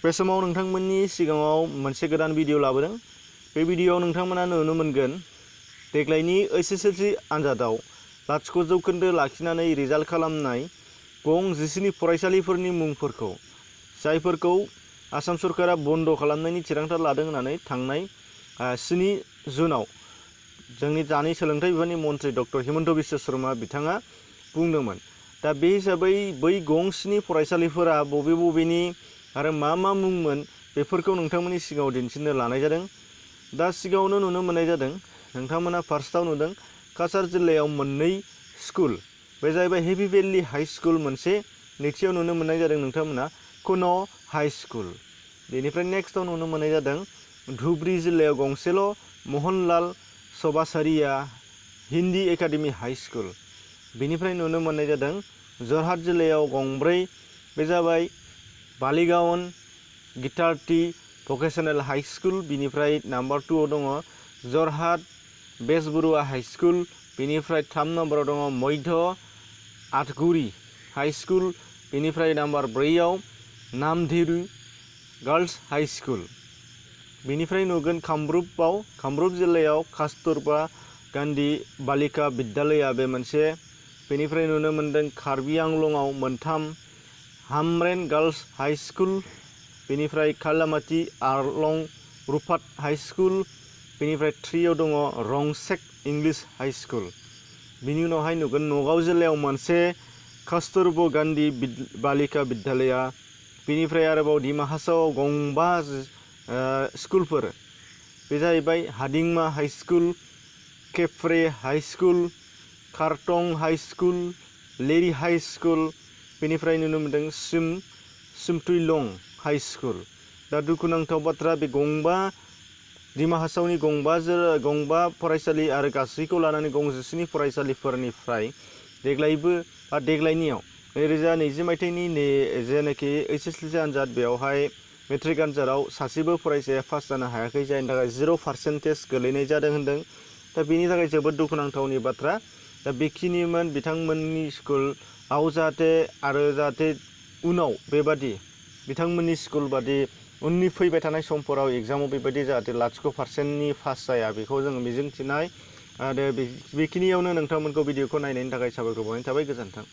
बे समाव नोंथांमोननि सिगाङाव मोनसे गोदान भिडिअ लाबोदों। बे भिडिअआव नोंथांमोना नुनो मोनगोन देग्लायनि एसएसएलसि आनजादाव 10 जौखोन्दो लाखिनानै रिजाल्ट खालामनाय गं 10 फरायसालिफोरनि मुंफोरखौ, जायफोरखौ आसाम सरकारा बन्द खालामनायनि थिरांथा लादों होननानै थांनाय 7 जुनाव जोंनि दानि सोलोंथाइ बिफाननि मन्थ्रि डक्टर हिमन्त बिश्व शर्मा बिथाङा बुंदोंमोन। दा बे हिसाबै बै गं 7 फरायसालिफोरा बबेनि आरो मा मुंमोन बेफोरखौ नोंथांमोननि सिगाङाव दिन्थिनो लानाय जादों। दा सिगाङावनो नुनो मोननाय जादों, नोंथांमोना फार्स्टआव नुदों काछार जिल्लायाव मोननै स्कुल, बे जाहैबाय हेपी भेलि हाई स्कुल मोनसे, नैथियाव नुनो मोननाय जादों नोंथांमोना कुन' हाई स्कुल। बेनिफ्राय नेक्स्टआव नुनो मोननाय जादों धुबरी जिल्लायाव गंसेल' Mohanlal Sabasaria Hindi academy high school. बेनिफ्राय नुनो मोननाय जादों जरहाट जिल्लायाव गंब्रै, बे जाबाय बालिगावन गितार्थी भकेशनेल हाई स्कुल। बिनिफ्राय नाम्बार 2आव दङ जरहाट बेसबरुवा हाई स्कुल। बेनिफ्राय 3 नम्बराव दङ मध्य आठगुरी हाई स्कुल। बेनिफ्राय नाम्बार 4आव नामधिरि गार्ल्स हाई स्कुल। बेनिफ्राय नुगोन कामरुप जिल्लायाव कस्तुरबा गान्धी बालिका बिद्यालया बे मोनसे। बेनिफ्राय नुनो मोनदों कार्बि आंलंआव मोनथाम हामरेन गार्ल्स हाई स्कुल। बेनिफ्राय कालामाति आरलं रुफात हाई स्कुल। बेनिफ्राय 3आव दङ रंसेक इंलिश हाई स्कुल। बिनि उनावहाय नुगोन नगाव जिल्लायाव मोनसे कस्तुरबा गान्धी बालिका बिद्यालया। बेनिफ्राय आरोबाव डिमा हासावआव गंबा स्कुलफोर, बे जाहैबाय हादिंमा हाई स्कुल, केफ्रे हाई स्कुल, कार्टं हाई स्कुल, लेरी हाई स्कुल। बेनिफ्राय नुनो मोनदों सिमथुइलं हाई स्कुल। दा दुखुनांथाव बाथ्रा, बे गंबा डिमा हासावनि गंबा फरायसालि आरो गासैखौ लानानै गं 10 फरायसालिफोरनिफ्राय देग्लायनियाव 2020 मायथाइनि जेनाखि एसएसएलसि आनजाद, बेवहाय मेट्रिक आनजादाव सासेबो फरायसाया पास जानो हायाखै, जायनि थाखाय 0% गोलैनाय जादों होनदों। दा बेनि थाखाय जोबोद दुखुनांथावनि बाथ्रा। दा बेखिनिमोन बिथांमोननि स्कुलआव जाहाथे उनाव बेबादि बिथांमोननि स्कुल बादि उननि फैबाय थानाय समफोराव एग्जामाव बेबायदि जाहाथे 0% पास जाया, बेखौ जोङो मिजिंथिनाय। आरो बेखिनियावनो नोंथांमोनखौ भिडिअखौ नायनायनि थाखाय साबायखर बावनाय थाबाय। गोजोन्थों।